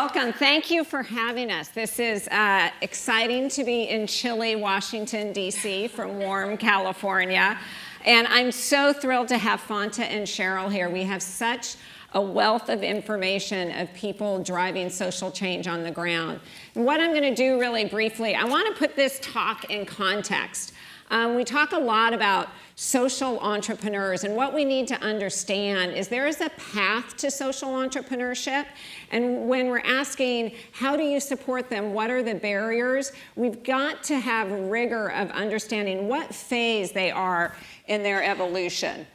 welcome. Thank you for having us. This is exciting to be in chilly Washington, D.C. from warm California. And I'm so thrilled to have Fonta and Cheryl here. We have such a wealth of information of people driving social change on the ground. And what I'm going to do really briefly, I want to put this talk in context. We talk a lot about social entrepreneurs, and what we need to understand is there is a path to social entrepreneurship, and when we're asking how do you support them, what are the barriers, we've got to have rigor of understanding what phase they are in their evolution.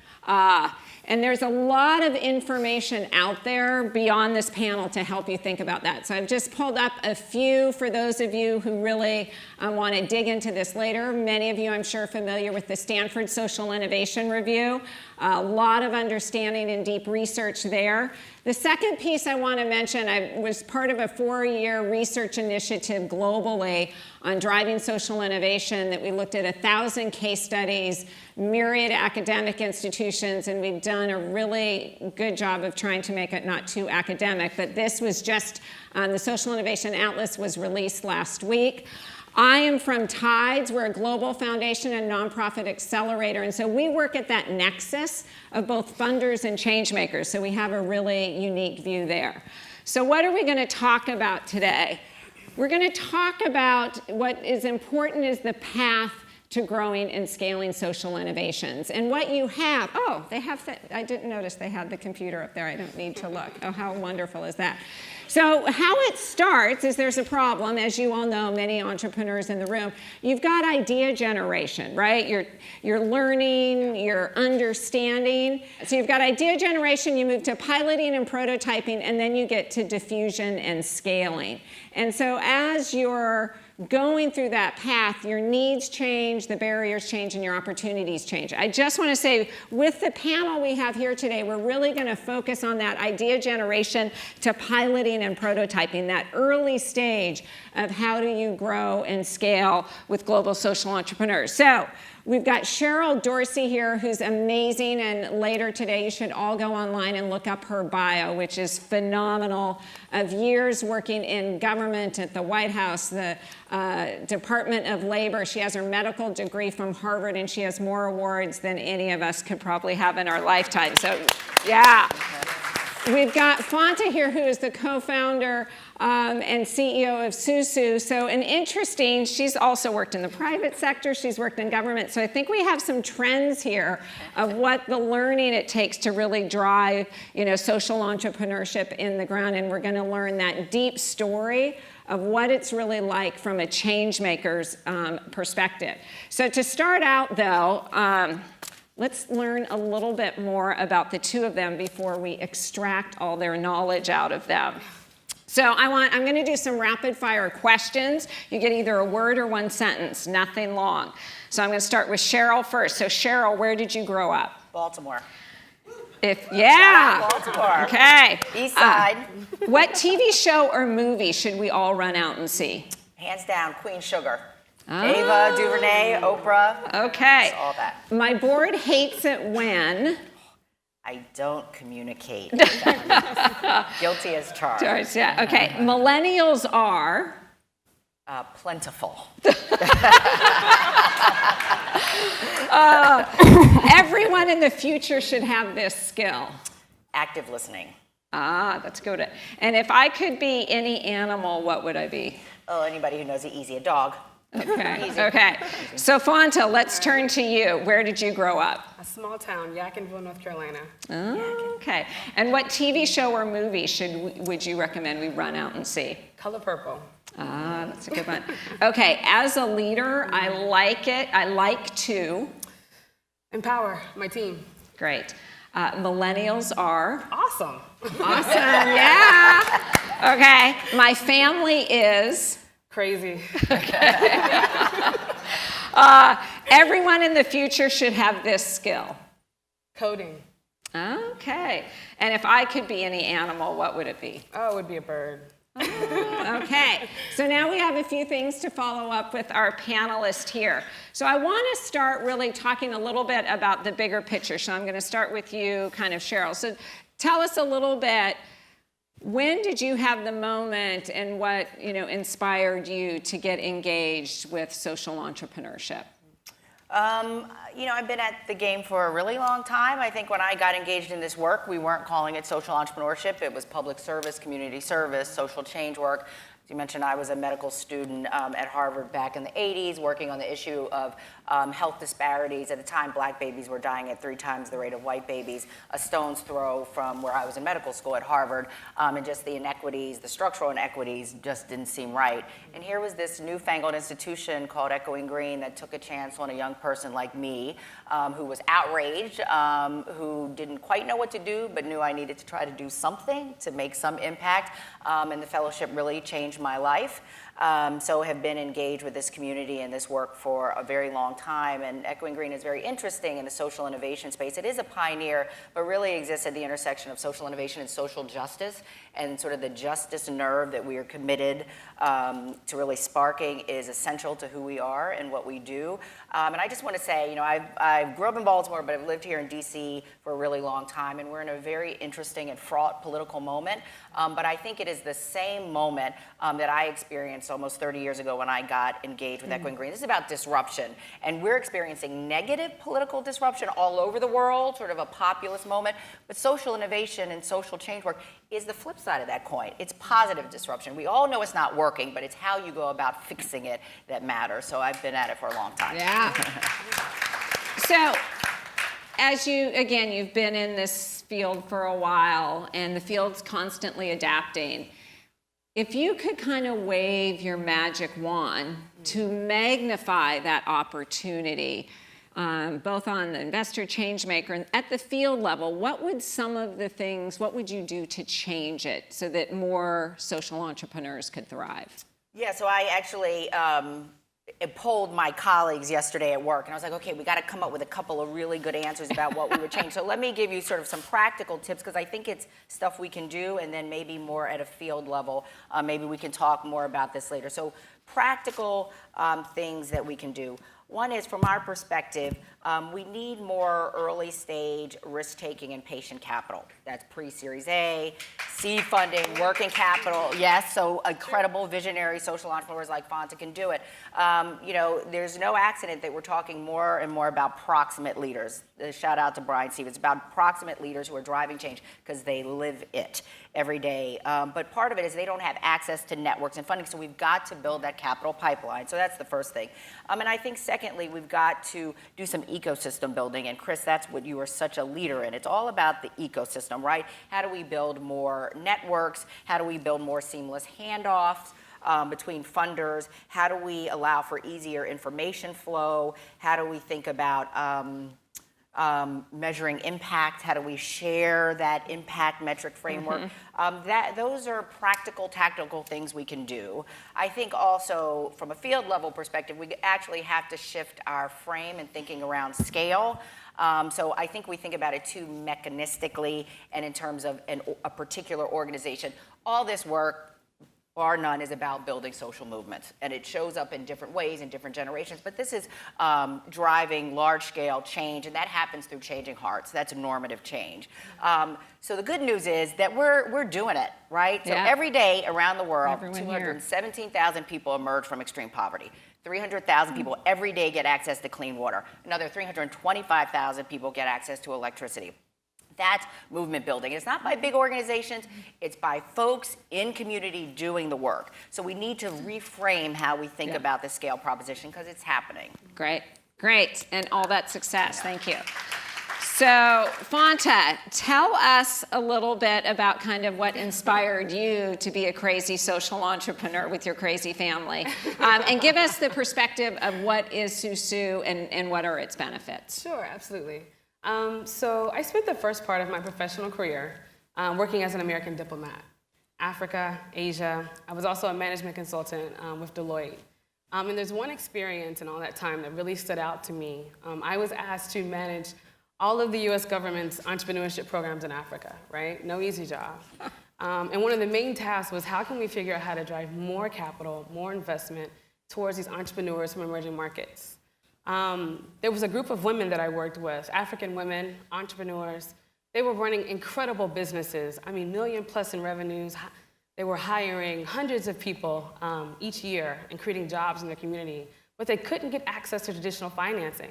And there's a lot of information out there beyond this panel to help you think about that. So I've just pulled up a few for those of you who really want to dig into this later. Many of you, I'm sure, are familiar with the Stanford Social Innovation Review. A lot of understanding and deep research there. The second piece I want to mention, I was part of a 4-year research initiative globally on driving social innovation that we looked at 1,000 case studies, myriad academic institutions, and we've done a really good job of trying to make it not too academic, but this was just, the Social Innovation Atlas was released last week. I am from TIDES. We're a global foundation and nonprofit accelerator, and so we work at that nexus of both funders and change makers, so we have a really unique view there. So what are we going to talk about today? We're going to talk about what is important is the path to growing and scaling social innovations. And what you have, oh, they have, I didn't notice they had the computer up there. I don't need to look. Oh, how wonderful is that? So how it starts is there's a problem, as you all know, many entrepreneurs in the room. You've got idea generation, right? You're learning, you're understanding. So you've got idea generation, you move to piloting and prototyping, and then you get to diffusion and scaling. And so as you're going through that path, your needs change, the barriers change, and your opportunities change. I just want to say, with the panel we have here today, we're really going to focus on that idea generation to piloting and prototyping, that early stage of how do you grow and scale with global social entrepreneurs. So we've got Cheryl Dorsey here, who's amazing, and later today you should all go online and look up her bio, which is phenomenal, of years working in government at the White House, the Department of Labor. She has her medical degree from Harvard, and she has more awards than any of us could probably have in our lifetime. So, yeah. We've got Fonta here, who is the co-founder and CEO of SUSU. So an interesting, she's also worked in the private sector, she's worked in government. So I think we have some trends here of what the learning it takes to really drive, social entrepreneurship in the ground. And we're going to learn that deep story of what it's really like from a change maker's perspective. So to start out, though, let's learn a little bit more about the two of them before we extract all their knowledge out of them. So I'm going to do some rapid fire questions. You get either a word or one sentence, nothing long. So I'm going to start with Cheryl first. So Cheryl, where did you grow up? Baltimore. Baltimore. Okay. East Side. What TV show or movie should we all run out and see? Hands down, Queen Sugar. Ava DuVernay, Oprah. Okay. All that. My board hates it when? I don't communicate. Guilty as charged. Charged, yeah. Okay. Millennials are? Plentiful. Everyone in the future should have this skill. Active listening. That's good. And if I could be any animal, what would I be? Oh, anybody who knows it easy, a dog. Okay. Okay. So Fonta, let's turn to you. Where did you grow up? A small town, Yadkinville, North Carolina. Oh, okay. And what TV show or movie would you recommend we run out and see? Color Purple. That's a good one. Okay. As a leader, I like to Empower my team. Great. Millennials are? Awesome. Awesome. Yeah. Okay. My family is? Crazy. Everyone in the future should have this skill. Coding. Okay. And if I could be any animal, what would it be? Oh, it would be a bird. Okay. So now we have a few things to follow up with our panelist here. So I want to start really talking a little bit about the bigger picture. So I'm going to start with you, kind of, Cheryl. So tell us a little bit. When did you have the moment, and what inspired you to get engaged with social entrepreneurship? I've been at the game for a really long time. I think when I got engaged in this work, we weren't calling it social entrepreneurship. It was public service, community service, social change work. As you mentioned, I was a medical student at Harvard back in the 80s, working on the issue of health disparities. At the time, black babies were dying at 3 times the rate of white babies, a stone's throw from where I was in medical school at Harvard, and just the inequities, the structural inequities just didn't seem right. And here was this newfangled institution called Echoing Green that took a chance on a young person like me, who was outraged, who didn't quite know what to do, but knew I needed to try to do something to make some impact, and the fellowship really changed my life. So have been engaged with this community and this work for a very long time. And Echoing Green is very interesting in the social innovation space. It is a pioneer, but really exists at the intersection of social innovation and social justice. And sort of the justice nerve that we are committed to really sparking is essential to who we are and what we do. And I just want to say, I grew up in Baltimore, but I've lived here in DC for a really long time. And we're in a very interesting and fraught political moment. But I think it is the same moment that I experienced almost 30 years ago when I got engaged with Echoing Green. This is about disruption. And we're experiencing negative political disruption all over the world, sort of a populist moment. But social innovation and social change work is the flip side of that coin. It's positive disruption. We all know it's not working, but it's how you go about fixing it that matters. So I've been at it for a long time. Yeah. So, as you've been in this field for a while, and the field's constantly adapting. If you could kind of wave your magic wand to magnify that opportunity, both on the investor change maker and at the field level, what would you do to change it so that more social entrepreneurs could thrive? Yeah, so I actually polled my colleagues yesterday at work, and I was like, okay, we got to come up with a couple of really good answers about what we would change. So let me give you sort of some practical tips, because I think it's stuff we can do, and then maybe more at a field level. Maybe we can talk more about this later. So practical things that we can do. One is, from our perspective, we need more early stage risk-taking and patient capital. That's pre-Series A, seed funding, working capital. Yes, so incredible visionary social entrepreneurs like Fonta can do it. There's no accident that we're talking more and more about proximate leaders. Shout out to Brian Stevens. It's about proximate leaders who are driving change because they live it every day. But part of it is they don't have access to networks and funding, so we've got to build that capital pipeline. So that's the first thing. And I think secondly, we've got to do some ecosystem building. And Kriss, that's what you are such a leader in. It's all about the ecosystem, right? How do we build more networks? How do we build more seamless handoffs between funders? How do we allow for easier information flow? How do we think about measuring impact? How do we share that impact metric framework? Those are practical, tactical things we can do. I think also from a field level perspective, we actually have to shift our frame and thinking around scale. So I think we think about it too mechanistically and in terms of a particular organization. All this work, bar none, is about building social movements. And it shows up in different ways in different generations. But this is driving large-scale change, and that happens through changing hearts. That's normative change. So the good news is that we're doing it, right? Yeah. So every day around the world, Everyone 217,000 people emerge from extreme poverty. 300,000 people every day get access to clean water. Another 325,000 people get access to electricity. That's movement building. It's not by big organizations, it's by folks in community doing the work. So we need to reframe how we think about the scale proposition, because it's happening. Great, great, and all that success. Thank you. So, Fonta, tell us a little bit about kind of what inspired you to be a crazy social entrepreneur with your crazy family, and give us the perspective of what is Susu and what are its benefits. Sure, absolutely. So I spent the first part of my professional career working as an American diplomat. Africa, Asia. I was also a management consultant with Deloitte. And there's one experience in all that time that really stood out to me. I was asked to manage all of the US government's entrepreneurship programs in Africa, right? No easy job. And one of the main tasks was, how can we figure out how to drive more capital, more investment towards these entrepreneurs from emerging markets? There was a group of women that I worked with, African women, entrepreneurs, They were running incredible businesses. I mean, million plus in revenues. They were hiring hundreds of people each year and creating jobs in their community, but they couldn't get access to traditional financing.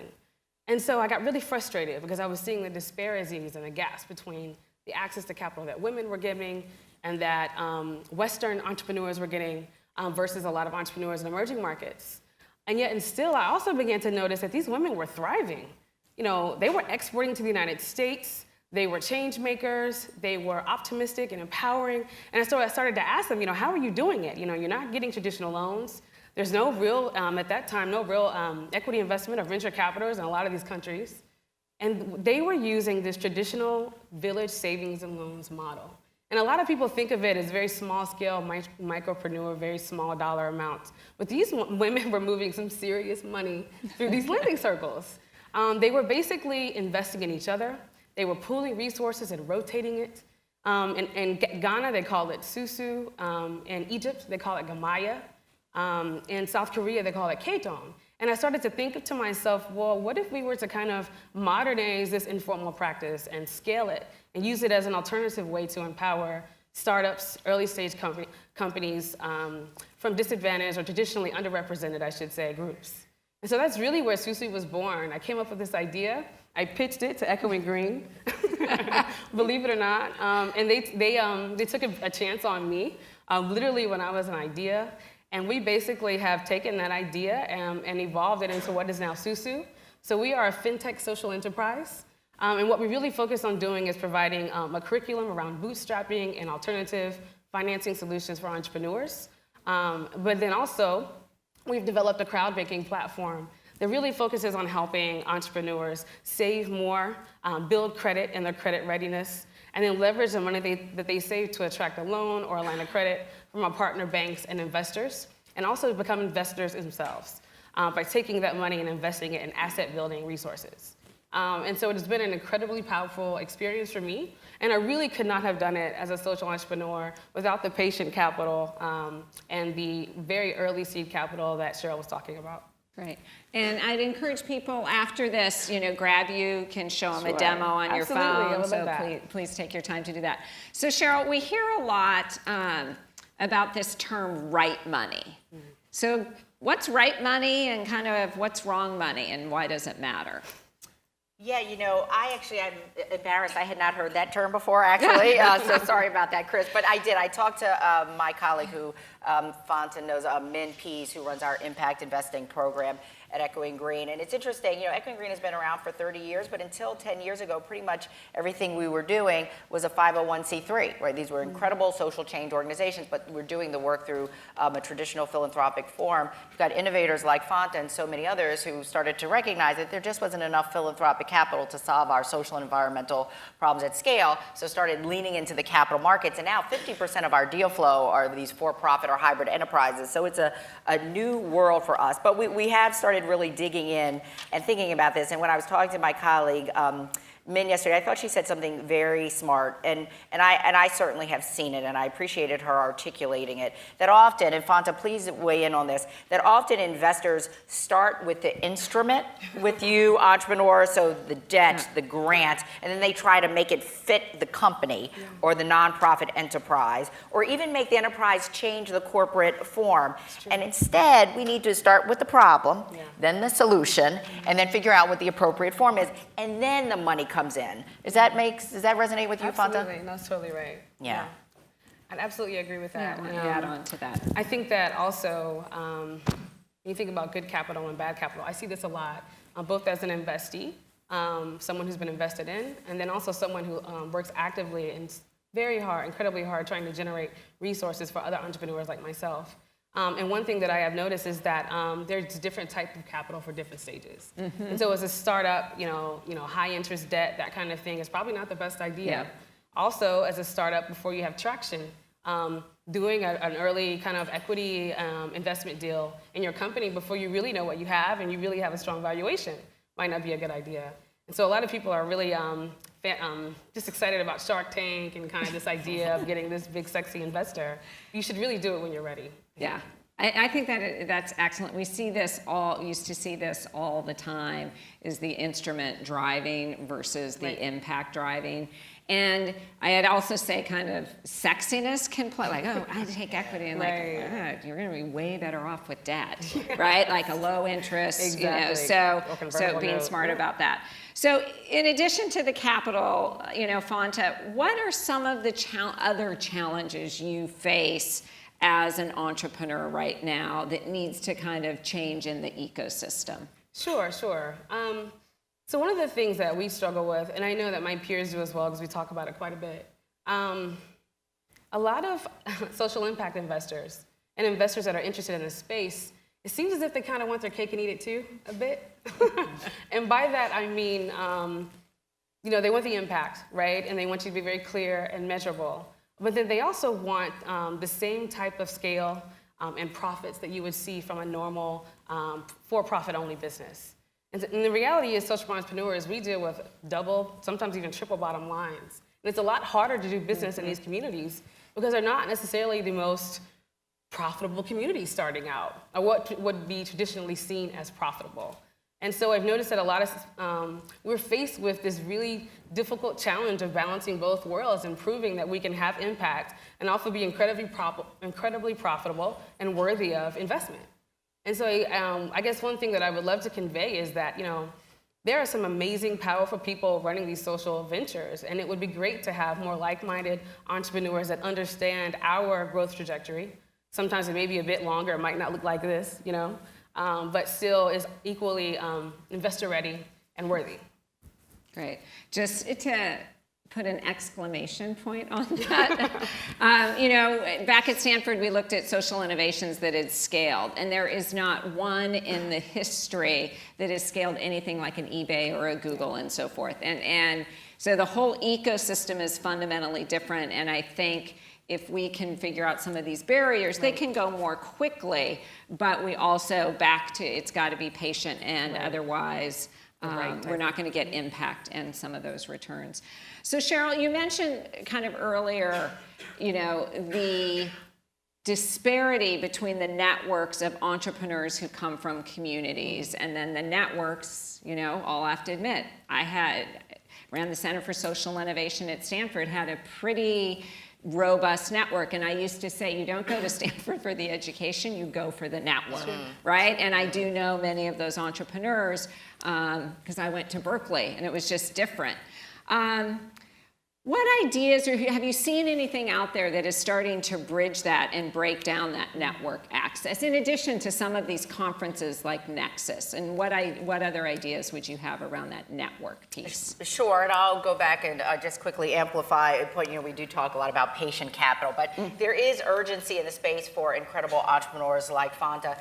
And so I got really frustrated because I was seeing the disparities and the gaps between the access to capital that women were getting and that Western entrepreneurs were getting versus a lot of entrepreneurs in emerging markets. And yet, and still, I also began to notice that these women were thriving. You know, they were exporting to the United States. They were change makers. They were optimistic and empowering. And so I started to ask them, you know, how are you doing it? You know, you're not getting traditional loans. There's no real, at that time, no real equity investment or venture capitals in a lot of these countries. And they were using this traditional village savings and loans model. And a lot of people think of it as very small scale, micropreneur, very small dollar amounts. But these women were moving some serious money through these lending circles. They were basically investing in each other. They were pooling resources and rotating it. In Ghana, they call it susu. In Egypt, they call it gamaya. In South Korea, they call it ketong. And I started to think to myself, well, what if we were to kind of modernize this informal practice and scale it and use it as an alternative way to empower startups, early stage companies from disadvantaged or traditionally underrepresented, I should say, groups. And so that's really where Susu was born. I came up with this idea. I pitched it to Echoing Green, believe it or not. And they took a chance on me, literally when I was an idea. And we basically have taken that idea and evolved it into what is now Susu. So we are a fintech social enterprise. And what we really focus on doing is providing a curriculum around bootstrapping and alternative financing solutions for entrepreneurs. But then also, we've developed a crowd-making platform that really focuses on helping entrepreneurs save more, build credit and their credit readiness, and then leverage the money that they save to attract a loan or a line of credit from our partner banks and investors, and also become investors themselves by taking that money and investing it in asset-building resources. And so it has been an incredibly powerful experience for me, and I really could not have done it as a social entrepreneur without the patient capital and the very early seed capital that Cheryl was talking about. Great. And I'd encourage people after this, you know, grab you, can show them a demo on your Absolutely. I phone. would So love that. please take your time to do that. So Cheryl, we hear a lot about this term right money. So what's right money and kind of what's wrong money and why does it matter? Yeah, you know, I'm embarrassed. I had not heard that term before, actually. So sorry about that, Kriss. But I did. I talked to my colleague who, Fonta knows, Min Pease, who runs our impact investing program at Echoing Green. And it's interesting, you know, Echoing Green has been around for 30 years, but until 10 years ago, pretty much everything we were doing was a 501c3, right? These were incredible social change organizations, but we're doing the work through a traditional philanthropic form. You've got innovators like Fonta and so many others who started to recognize that there just wasn't enough philanthropic capital to solve our social and environmental problems at scale, so started leaning into the capital markets. And now 50% of our deal flow are these for-profit or hybrid enterprises. So it's a new world for us. But we have started really digging in and thinking about this. And when I was talking to my colleague, Min, yesterday, I thought she said something very smart, and I certainly have seen it, and I appreciated her articulating it, that often, and Fonta, please weigh in on this, that often investors start with the instrument with you, entrepreneurs, so the debt, the grant, and then they try to make it fit the company or the nonprofit enterprise, or even make the enterprise change the corporate form. And instead, we need to start with the problem, then the solution, and then figure out what the appropriate form is, and then the money comes in. Does that resonate with you, Fonta? Absolutely, that's totally right. Yeah. I'd absolutely agree with that. Yeah, add on to that. I think that also, when you think about good capital and bad capital, I see this a lot, both as an investee, someone who's been invested in, and then also someone who works actively and very hard, incredibly hard, trying to generate resources for other entrepreneurs like myself. And one thing that I have noticed is that there's different types of capital for different stages. And so as a startup, you know, high interest debt, that kind of thing is probably not the best idea. Yeah. Also, as a startup, before you have traction, doing an early kind of equity investment deal in your company before you really know what you have and you really have a strong valuation might not be a good idea. And so a lot of people are really just excited about Shark Tank and kind of this idea of getting this big, sexy investor. You should really do it when you're ready. Yeah. I think that that's excellent. We see this used to see this all the time, is the instrument driving versus the impact driving. And I'd also say kind of sexiness can play, like, oh, I take equity, and like, you're going to be way better off with debt, right? Like a low interest, Exactly. so being smart about that. So in addition to the capital, Fonta, what are some of the other challenges you face as an entrepreneur right now that needs to kind of change in the ecosystem? Sure. So one of the things that we struggle with, and I know that my peers do as well because we talk about it quite a bit, a lot of social impact investors and investors that are interested in this space, it seems as if they kind of want their cake and eat it too, a bit. And by that, I mean, they want the impact, right? And they want you to be very clear and measurable. But then they also want the same type of scale and profits that you would see from a normal for-profit only business. And the reality is, social entrepreneurs, we deal with double, sometimes even triple bottom lines. And it's a lot harder to do business in these communities because they're not necessarily the most profitable communities starting out, or what would be traditionally seen as profitable. And so I've noticed that a lot of, we're faced with this really difficult challenge of balancing both worlds and proving that we can have impact and also be incredibly profitable and worthy of investment. And so I guess one thing that I would love to convey is that, there are some amazing, powerful people running these social ventures, and it would be great to have more like-minded entrepreneurs that understand our growth trajectory. Sometimes it may be a bit longer, it might not look like this, but still is equally investor-ready and worthy. Great. Just to put an exclamation point on that. Back at Stanford, we looked at social innovations that had scaled, and there is not one in the history that has scaled anything like an eBay or a Google and so forth. And so the whole ecosystem is fundamentally different, and I think if we can figure out some of these barriers, they can go more quickly, but we also it's got to be patient, and otherwise we're not going to get impact and some of those returns. So Cheryl, you mentioned kind of earlier, the disparity between the networks of entrepreneurs who come from communities and then the networks, I'll have to admit, ran the Center for Social Innovation at Stanford, had a pretty robust network, and I used to say, you don't go to Stanford for the education, you go for the network, right? And I do know many of those entrepreneurs because I went to Berkeley, and it was just different. What ideas, or have you seen anything out there that is starting to bridge that and break down that network access, in addition to some of these conferences like NEXUS? And what other ideas would you have around that network piece? Sure, and I'll go back and just quickly amplify a point. We do talk a lot about patient capital, but there is urgency in the space for incredible entrepreneurs like Fonta.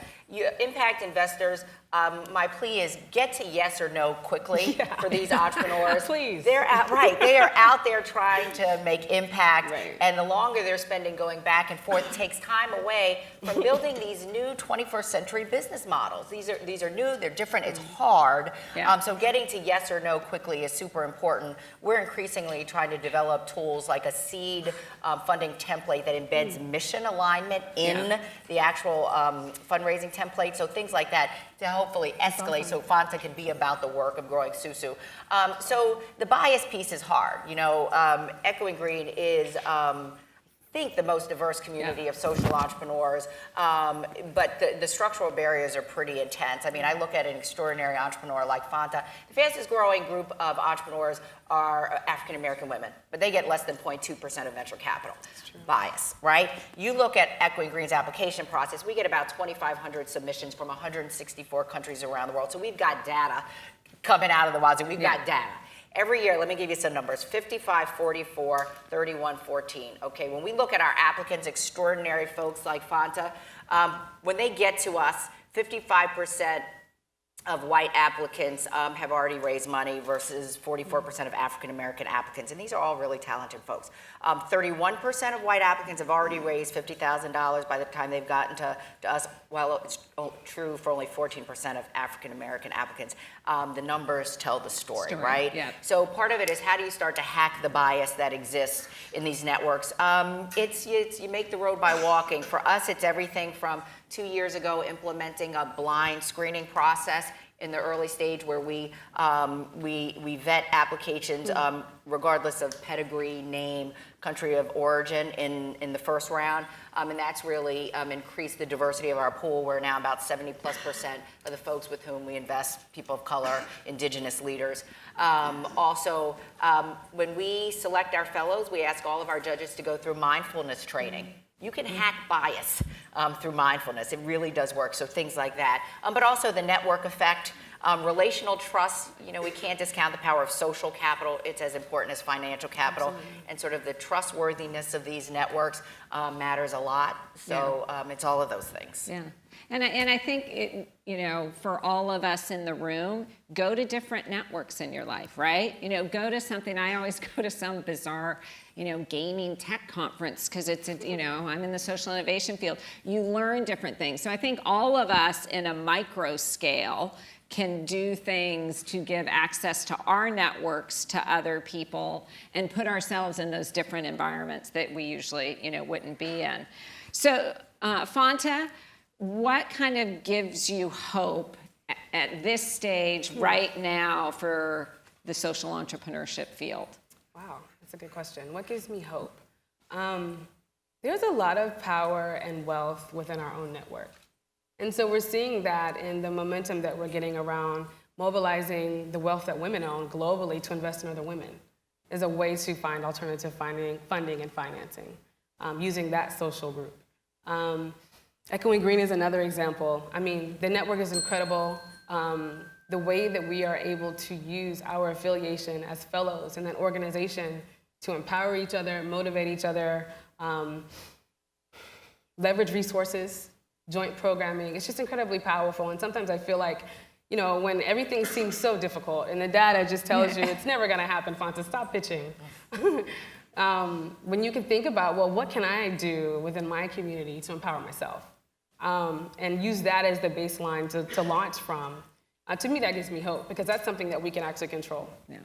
Impact investors, my plea is get to yes or no quickly for these entrepreneurs. Please. They are out there trying to make impact, and the longer they're spending going back and forth takes time away from building these new 21st century business models. These are new, they're different, it's hard. So getting to yes or no quickly is super important. We're increasingly trying to develop tools like a seed funding template that embeds mission alignment in the actual fundraising template, so things like that to hopefully escalate so Fonta can be about the work of growing Susu. So the bias piece is hard. Echoing Green is I think the most diverse community of social entrepreneurs, but the structural barriers are pretty intense. I mean, I look at an extraordinary entrepreneur like Fonta. The fastest growing group of entrepreneurs are African American women, but they get less than 0.2% of venture capital. Bias, right? You look at Echoing Green's application process, we get about 2,500 submissions from 164 countries around the world. So we've got data coming out of the wazoo. We've got data. Every year, let me give you some numbers, 55, 44, 31, 14. Okay, when we look at our applicants, extraordinary folks like Fonta, when they get to us, 55% of white applicants have already raised money versus 44% of African American applicants. And these are all really talented folks. 31% of white applicants have already raised $50,000 by the time they've gotten to us. Well, it's true for only 14% of African American applicants. The numbers tell the story, right? Yeah. So part of it is how do you start to hack the bias that exists in these networks? You make the road by walking. For us, it's everything from 2 years ago implementing a blind screening process in the early stage where we vet applications regardless of pedigree, name, country of origin in the first round. And that's really increased the diversity of our pool. We're now about 70+% of the folks with whom we invest, people of color, indigenous leaders. Also, when we select our fellows, we ask all of our judges to go through mindfulness training. You can hack bias through mindfulness. It really does work, so things like that. But also the network effect, relational trust. You know, we can't discount the power of social capital. It's as important as financial capital. Absolutely. And sort of the trustworthiness of these networks matters a lot. So it's all of those things. Yeah. And I think, you know, for all of us in the room, go to different networks in your life, right? You know, go to something, I always go to some bizarre, you know, gaming tech conference because it's, you know, I'm in the social innovation field. You learn different things. So I think all of us in a micro scale can do things to give access to our networks to other people and put ourselves in those different environments that we usually, you know, wouldn't be in. So, Fonta, what kind of gives you hope at this stage right now for the social entrepreneurship field? Wow, that's a good question. What gives me hope? There's a lot of power and wealth within our own network. And so we're seeing that in the momentum that we're getting around mobilizing the wealth that women own globally to invest in other women as a way to find alternative funding and financing using that social group. Echoing Green is another example. I mean, the network is incredible. The way that we are able to use our affiliation as fellows in that organization to empower each other, motivate each other, leverage resources, joint programming, it's just incredibly powerful. And sometimes I feel like, you know, when everything seems so difficult and the data just tells you it's never gonna happen, Fonta, stop pitching. When you can think about, well, what can I do within my community to empower myself? And use that as the baseline to launch from. To me, that gives me hope because that's something that we can actually control. Yeah,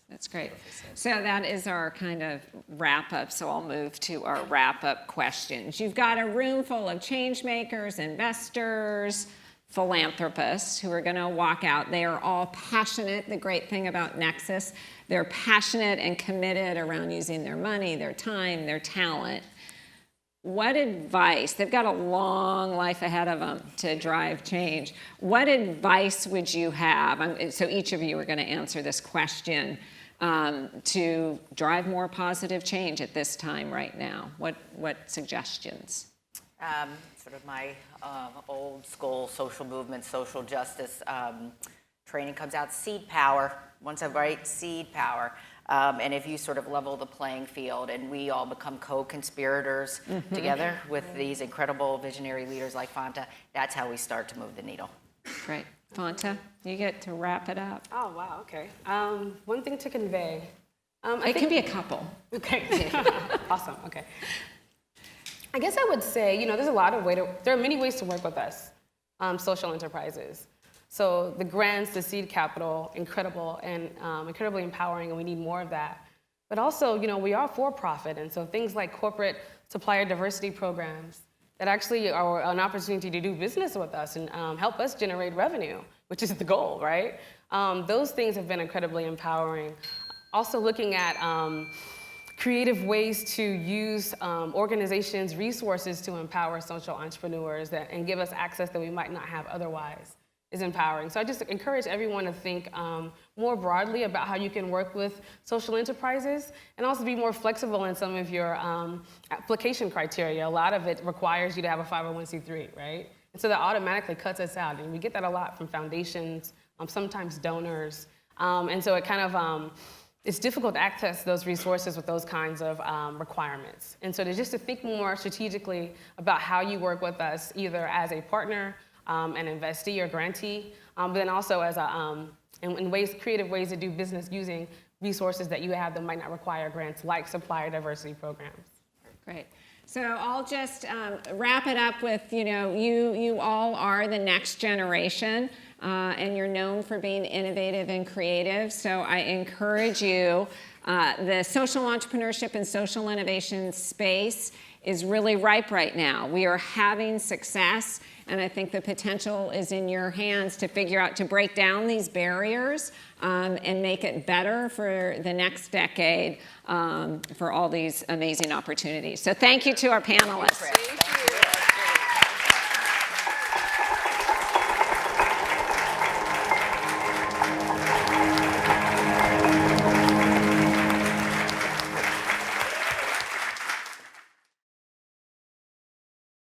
that's great. So that is our kind of wrap up. So I'll move to our wrap up questions. You've got a room full of change makers, investors, philanthropists who are going to walk out. They are all passionate. The great thing about NEXUS, they're passionate and committed around using their money, their time, their talent. What advice, they've got a long life ahead of them to drive change. What advice would you have? So each of you are going to answer this question to drive more positive change at this time right now. What suggestions? Sort of my old school social movement, social justice training comes out, seed power. Once I write seed power. And if you sort of level the playing field and we all become co-conspirators together with these incredible visionary leaders like Fonta, that's how we start to move the needle. Great. Fonta, you get to wrap it up. Oh, wow, okay. One thing to convey. It can be a couple. Okay, awesome, okay. I guess I would say, you know, there are many ways to work with us, social enterprises. So the grants, the seed capital, incredible and incredibly empowering, and we need more of that. But also, you know, we are for-profit, and so things like corporate supplier diversity programs that actually are an opportunity to do business with us and help us generate revenue, which is the goal, right? Those things have been incredibly empowering. Also looking at creative ways to use organizations' resources to empower social entrepreneurs and give us access that we might not have otherwise is empowering. So I just encourage everyone to think more broadly about how you can work with social enterprises and also be more flexible in some of your application criteria. A lot of it requires you to have a 501c3, right? And so that automatically cuts us out. And we get that a lot from foundations, sometimes donors. And so it kind of, it's difficult to access those resources with those kinds of requirements. And so to think more strategically about how you work with us, either as a partner, an investee or grantee, but then also as in creative ways to do business using resources that you have that might not require grants, like supplier diversity programs. Great. So I'll just wrap it up with, you know, you all are the next generation, and you're known for being innovative and creative. So I encourage you, the social entrepreneurship and social innovation space is really ripe right now. We are having success, and I think the potential is in your hands to figure out to break down these barriers and make it better for the next decade for all these amazing opportunities. So thank you to our panelists. Thank you.